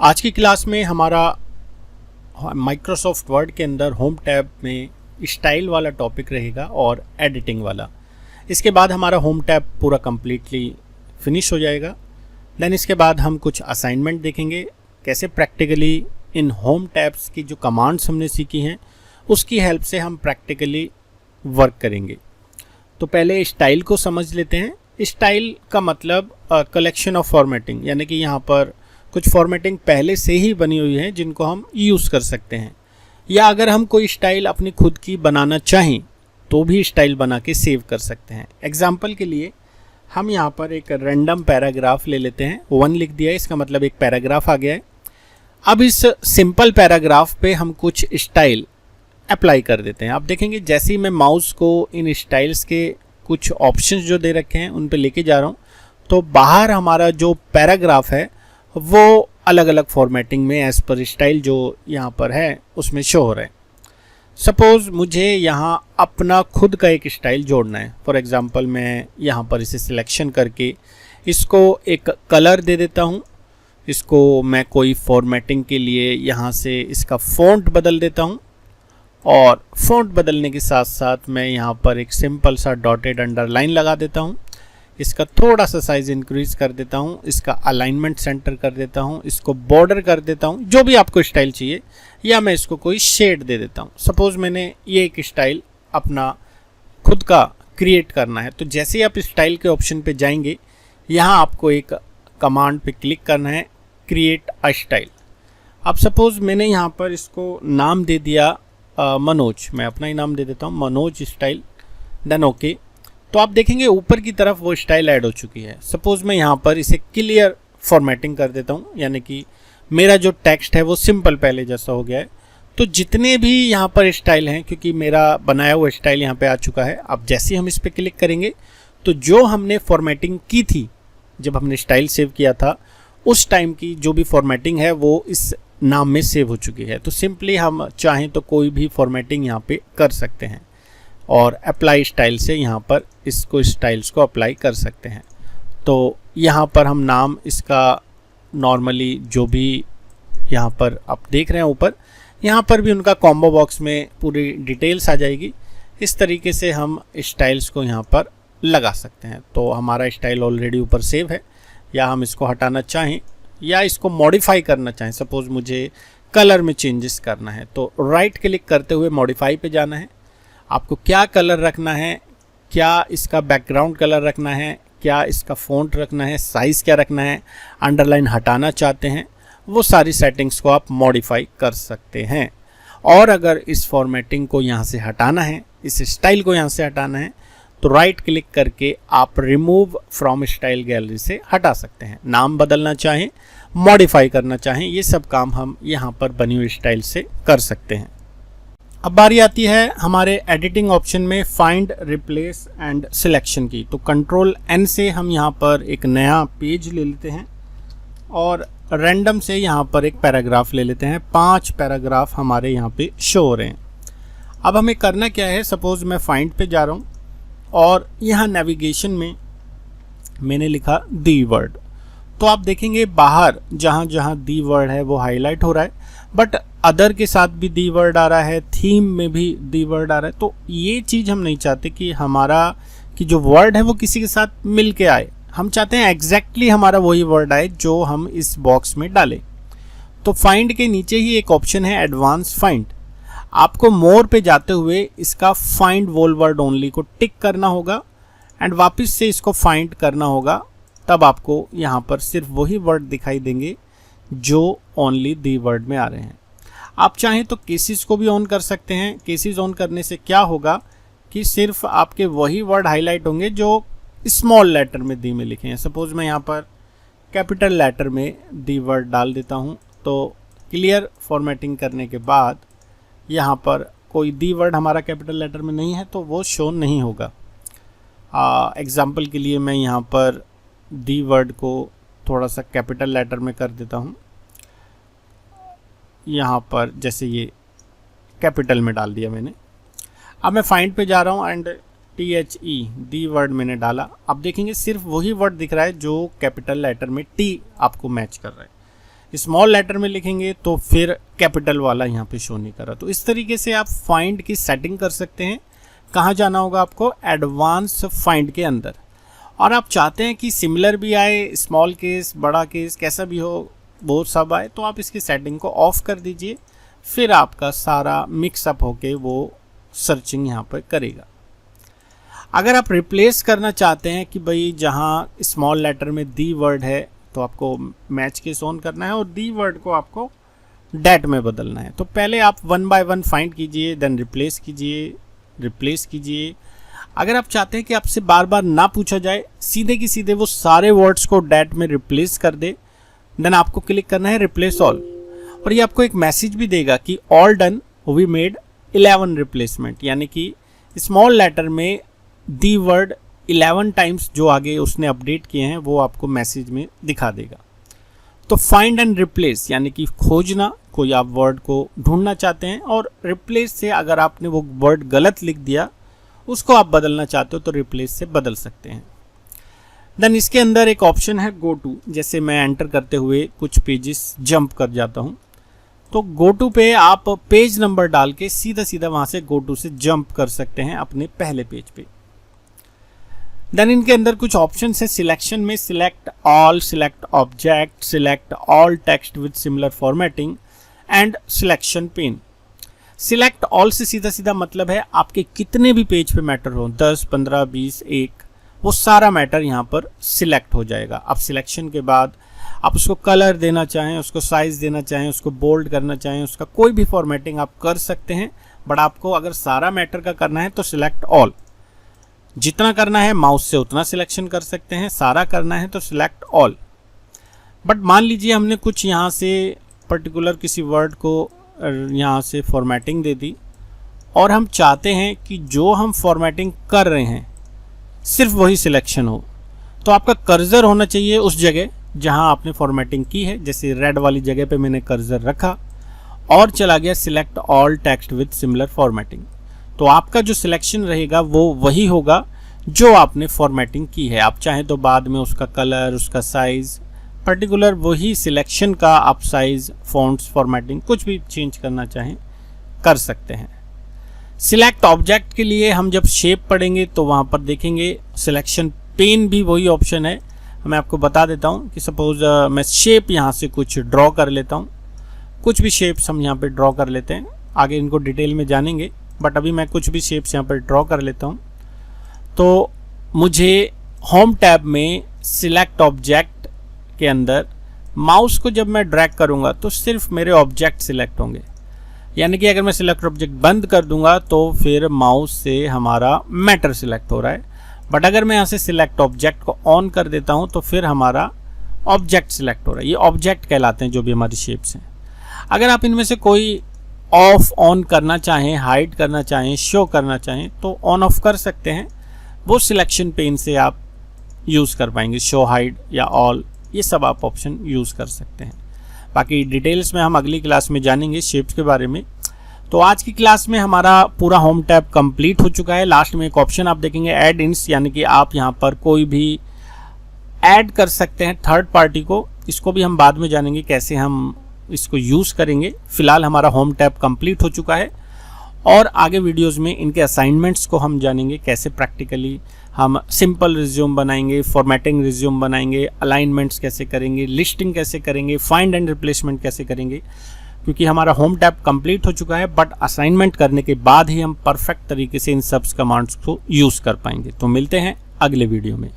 आज की क्लास में हमारा माइक्रोसॉफ्ट वर्ड के अंदर होम टैब में स्टाइल वाला टॉपिक रहेगा और एडिटिंग वाला। इसके बाद हमारा होम टैब पूरा कम्प्लीटली फिनिश हो जाएगा। देन इसके बाद हम कुछ असाइनमेंट देखेंगे, कैसे प्रैक्टिकली इन होम टैब्स की जो कमांड्स हमने सीखी हैं उसकी हेल्प से हम प्रैक्टिकली वर्क करेंगे। तो पहले स्टाइल को समझ लेते हैं। स्टाइल का मतलब कलेक्शन ऑफ फॉर्मेटिंग, यानी कि यहाँ पर कुछ फॉर्मेटिंग पहले से ही बनी हुई है जिनको हम यूज़ कर सकते हैं, या अगर हम कोई स्टाइल अपनी खुद की बनाना चाहें तो भी स्टाइल बना के सेव कर सकते हैं। एग्जाम्पल के लिए हम यहाँ पर एक रैंडम पैराग्राफ ले लेते हैं। 1 लिख दिया है, इसका मतलब एक पैराग्राफ आ गया है। अब इस सिंपल पैराग्राफ पे हम कुछ स्टाइल अप्लाई कर देते हैं। आप देखेंगे जैसे ही मैं माउस को इन स्टाइल्स के कुछ ऑप्शंस जो दे रखे हैं उन पे लेके जा रहा हूँ तो बाहर हमारा जो पैराग्राफ है वो अलग अलग फॉर्मेटिंग में एज पर स्टाइल जो यहाँ पर है उसमें शो हो रहा है। सपोज़ मुझे यहाँ अपना खुद का एक स्टाइल जोड़ना है। फॉर एग्ज़ाम्पल मैं यहाँ पर इसे सिलेक्शन करके इसको एक कलर दे देता हूँ। इसको मैं कोई फॉर्मेटिंग के लिए यहाँ से इसका फ़ॉन्ट बदल देता हूँ, और फ़ॉन्ट बदलने के साथ साथ मैं यहाँ पर एक सिंपल सा डॉटेड अंडरलाइन लगा देता हूँ। इसका थोड़ा सा साइज़ इंक्रीज़ कर देता हूँ, इसका अलाइनमेंट सेंटर कर देता हूँ, इसको बॉर्डर कर देता हूँ, जो भी आपको स्टाइल चाहिए, या मैं इसको कोई शेड दे देता हूँ। सपोज़ मैंने ये एक स्टाइल अपना खुद का क्रिएट करना है, तो जैसे ही आप स्टाइल के ऑप्शन पे जाएंगे यहाँ आपको एक कमांड पे क्लिक करना है, क्रिएट अ स्टाइल। अब सपोज़ मैंने यहाँ पर इसको नाम दे दिया मनोज, मैं अपना ही नाम दे देता हूँ मनोज स्टाइल, देन ओके। तो आप देखेंगे ऊपर की तरफ वो स्टाइल ऐड हो चुकी है। सपोज़ मैं यहाँ पर इसे क्लियर फॉर्मेटिंग कर देता हूँ, यानी कि मेरा जो टेक्स्ट है वो सिंपल पहले जैसा हो गया है। तो जितने भी यहाँ पर स्टाइल हैं, क्योंकि मेरा बनाया हुआ स्टाइल यहाँ पे आ चुका है, अब जैसे ही हम इस पर क्लिक करेंगे तो जो हमने फॉर्मेटिंग की थी जब हमने स्टाइल सेव किया था उस टाइम की जो भी फॉर्मेटिंग है वो इस नाम में सेव हो चुकी है। तो सिंपली हम चाहें तो कोई भी फॉर्मेटिंग यहाँ पे कर सकते हैं और अप्लाई स्टाइल से यहाँ पर इसको स्टाइल्स को अप्लाई कर सकते हैं। तो यहाँ पर हम नाम इसका नॉर्मली जो भी यहाँ पर आप देख रहे हैं ऊपर, यहाँ पर भी उनका कॉम्बो बॉक्स में पूरी डिटेल्स आ जाएगी। इस तरीके से हम स्टाइल्स को यहाँ पर लगा सकते हैं। तो हमारा स्टाइल ऑलरेडी ऊपर सेव है, या हम इसको हटाना चाहें या इसको मॉडिफाई करना चाहें। सपोज़ मुझे कलर में चेंजेस करना है तो राइट क्लिक करते हुए मॉडिफाई पे जाना है। आपको क्या कलर रखना है, क्या इसका बैकग्राउंड कलर रखना है, क्या इसका फ़ॉन्ट रखना है, साइज़ क्या रखना है, अंडरलाइन हटाना चाहते हैं, वो सारी सेटिंग्स को आप मॉडिफाई कर सकते हैं। और अगर इस फॉर्मेटिंग को यहाँ से हटाना है, इस स्टाइल को यहाँ से हटाना है, तो राइट क्लिक करके आप रिमूव फ्रॉम स्टाइल गैलरी से हटा सकते हैं। नाम बदलना चाहें, मॉडिफाई करना चाहें, ये सब काम हम यहाँ पर बनी हुई स्टाइल से कर सकते हैं। अब बारी आती है हमारे एडिटिंग ऑप्शन में फाइंड, रिप्लेस एंड सिलेक्शन की। तो कंट्रोल N से हम यहाँ पर एक नया पेज ले लेते हैं और रैंडम से यहाँ पर एक पैराग्राफ ले लेते हैं। 5 पैराग्राफ हमारे यहाँ पे शो हो रहे हैं। अब हमें करना क्या है, सपोज़ मैं फाइंड पे जा रहा हूँ और यहाँ नेविगेशन में मैंने लिखा दी वर्ड। तो आप देखेंगे बाहर जहाँ जहाँ दी वर्ड है वो हाईलाइट हो रहा है, बट अदर के साथ भी दी वर्ड आ रहा है, थीम में भी दी वर्ड आ रहा है। तो ये चीज़ हम नहीं चाहते कि हमारा कि जो वर्ड है वो किसी के साथ मिल के आए। हम चाहते हैं एग्जैक्टली हमारा वही वर्ड आए जो हम इस बॉक्स में डालें। तो फाइंड के नीचे ही एक ऑप्शन है एडवांस फाइंड। आपको मोर पे जाते हुए इसका फाइंड वोल वर्ड ओनली को टिक करना होगा एंड वापस से इसको फाइंड करना होगा। तब आपको यहाँ पर सिर्फ वही वर्ड दिखाई देंगे जो ओनली दी वर्ड में आ रहे हैं। आप चाहें तो केसेस को भी ऑन कर सकते हैं। केसेस ऑन करने से क्या होगा कि सिर्फ आपके वही वर्ड हाईलाइट होंगे जो स्मॉल लेटर में दी में लिखे हैं। सपोज़ मैं यहाँ पर कैपिटल लेटर में दी वर्ड डाल देता हूँ, तो क्लियर फॉर्मेटिंग करने के बाद यहाँ पर कोई दी वर्ड हमारा कैपिटल लेटर में नहीं है तो वो शो नहीं होगा। एग्ज़ाम्पल के लिए मैं यहाँ पर दी वर्ड को थोड़ा सा कैपिटल लेटर में कर देता हूँ। यहाँ पर जैसे ये कैपिटल में डाल दिया मैंने। अब मैं फाइंड पे जा रहा हूँ एंड THE दी वर्ड मैंने डाला। अब देखेंगे सिर्फ वही वर्ड दिख रहा है जो कैपिटल लेटर में T आपको मैच कर रहा है। स्मॉल लेटर में लिखेंगे तो फिर कैपिटल वाला यहाँ पे शो नहीं कर रहा। तो इस तरीके से आप फाइंड की सेटिंग कर सकते हैं। कहाँ जाना होगा आपको? एडवांस फाइंड के अंदर। और आप चाहते हैं कि सिमिलर भी आए, स्मॉल केस, बड़ा केस, कैसा भी हो वो सब आए, तो आप इसकी सेटिंग को ऑफ कर दीजिए। फिर आपका सारा मिक्सअप होके वो सर्चिंग यहाँ पर करेगा। अगर आप रिप्लेस करना चाहते हैं कि भाई जहाँ स्मॉल लेटर में दी वर्ड है तो आपको मैच केस ऑन करना है और दी वर्ड को आपको डैट में बदलना है, तो पहले आप 1 बाय 1 फाइंड कीजिए, देन रिप्लेस कीजिए। अगर आप चाहते हैं कि आपसे बार बार ना पूछा जाए, सीधे की सीधे वो सारे वर्ड्स को डैट में रिप्लेस कर दे, देन आपको क्लिक करना है रिप्लेस ऑल, और ये आपको एक मैसेज भी देगा कि all done, we made 11 replacement, यानी कि स्मॉल लेटर में दी वर्ड 11 टाइम्स जो आगे उसने अपडेट किए हैं वो आपको मैसेज में दिखा देगा। तो फाइंड एंड रिप्लेस यानी कि खोजना, कोई आप वर्ड को ढूंढना चाहते हैं, और रिप्लेस से अगर आपने वो वर्ड गलत लिख दिया उसको आप बदलना चाहते हो तो रिप्लेस से बदल सकते हैं। देन इसके अंदर एक ऑप्शन है गो टू। जैसे मैं एंटर करते हुए कुछ पेजेस जंप कर जाता हूँ, तो गो टू पे आप पेज नंबर डाल के सीधा सीधा वहाँ से गो टू से जंप कर सकते हैं अपने पहले पेज पे। देन इनके अंदर कुछ ऑप्शन है सिलेक्शन में, select all, select object, select all text with similar formatting and selection pen. Select all से सीधा सीधा मतलब है आपके कितने भी पेज पे मैटर हो, 10, 15, 20, 1, वो सारा मैटर यहाँ पर सिलेक्ट हो जाएगा। अब सिलेक्शन के बाद आप उसको कलर देना चाहें, उसको साइज देना चाहें, उसको बोल्ड करना चाहें, उसका कोई भी फॉर्मेटिंग आप कर सकते हैं। बट आपको अगर सारा मैटर का करना है तो सिलेक्ट ऑल, जितना करना है माउस से उतना सिलेक्शन कर सकते हैं, सारा करना है तो सिलेक्ट ऑल। बट मान लीजिए हमने कुछ यहाँ से पर्टिकुलर किसी वर्ड को यहाँ से फॉर्मेटिंग दे दी और हम चाहते हैं कि जो हम फॉर्मेटिंग कर रहे हैं सिर्फ वही सिलेक्शन हो, तो आपका कर्सर होना चाहिए उस जगह जहाँ आपने फॉर्मेटिंग की है। जैसे रेड वाली जगह पे मैंने कर्सर रखा और चला गया select all text with similar formatting, तो आपका जो सिलेक्शन रहेगा वो वही होगा जो आपने फॉर्मेटिंग की है। आप चाहें तो बाद में उसका कलर, उसका साइज़, पर्टिकुलर वही सिलेक्शन का आप साइज़, फॉन्ट्स, फॉर्मेटिंग कुछ भी चेंज करना चाहें कर सकते हैं। सिलेक्ट ऑब्जेक्ट के लिए हम जब शेप पढ़ेंगे तो वहाँ पर देखेंगे सिलेक्शन पेन भी वही ऑप्शन है। मैं आपको बता देता हूँ कि सपोज मैं शेप यहाँ से कुछ ड्रॉ कर लेता हूँ, कुछ भी शेप्स हम यहाँ पे ड्रॉ कर लेते हैं, आगे इनको डिटेल में जानेंगे, बट अभी मैं कुछ भी शेप्स यहाँ पर ड्रॉ कर लेता हूँ। तो मुझे होम टैब में सिलेक्ट ऑब्जेक्ट के अंदर माउस को जब मैं ड्रैग करूँगा तो सिर्फ मेरे ऑब्जेक्ट सिलेक्ट होंगे, यानी कि अगर मैं सिलेक्ट ऑब्जेक्ट बंद कर दूंगा तो फिर माउस से हमारा मैटर सिलेक्ट हो रहा है। बट अगर मैं यहाँ से सिलेक्ट ऑब्जेक्ट को ऑन कर देता हूँ तो फिर हमारा ऑब्जेक्ट सिलेक्ट हो रहा है। ये ऑब्जेक्ट कहलाते हैं जो भी हमारी शेप्स हैं। अगर आप इनमें से कोई ऑफ ऑन करना चाहें, हाइड करना चाहें, शो करना चाहें तो ऑन ऑफ कर सकते हैं। वो सिलेक्शन पेन से आप यूज़ कर पाएंगे, शो, हाइड या ऑल, ये सब आप ऑप्शन यूज़ कर सकते हैं। बाकी डिटेल्स में हम अगली क्लास में जानेंगे शेप्स के बारे में। तो आज की क्लास में हमारा पूरा होम टैब कंप्लीट हो चुका है। लास्ट में एक ऑप्शन आप देखेंगे ऐड इन्स, यानी कि आप यहाँ पर कोई भी ऐड कर सकते हैं थर्ड पार्टी को। इसको भी हम बाद में जानेंगे कैसे हम इसको यूज़ करेंगे। फिलहाल हमारा होम टैब कंप्लीट हो चुका है और आगे वीडियोज़ में इनके असाइनमेंट्स को हम जानेंगे कैसे प्रैक्टिकली हम सिंपल रिज्यूम बनाएंगे, फॉर्मेटिंग रिज्यूम बनाएंगे, अलाइनमेंट्स कैसे करेंगे, लिस्टिंग कैसे करेंगे, फाइंड एंड रिप्लेसमेंट कैसे करेंगे। क्योंकि हमारा होम टैब कंप्लीट हो चुका है, बट असाइनमेंट करने के बाद ही हम परफेक्ट तरीके से इन सब कमांड्स को यूज़ कर पाएंगे। तो मिलते हैं अगले वीडियो में।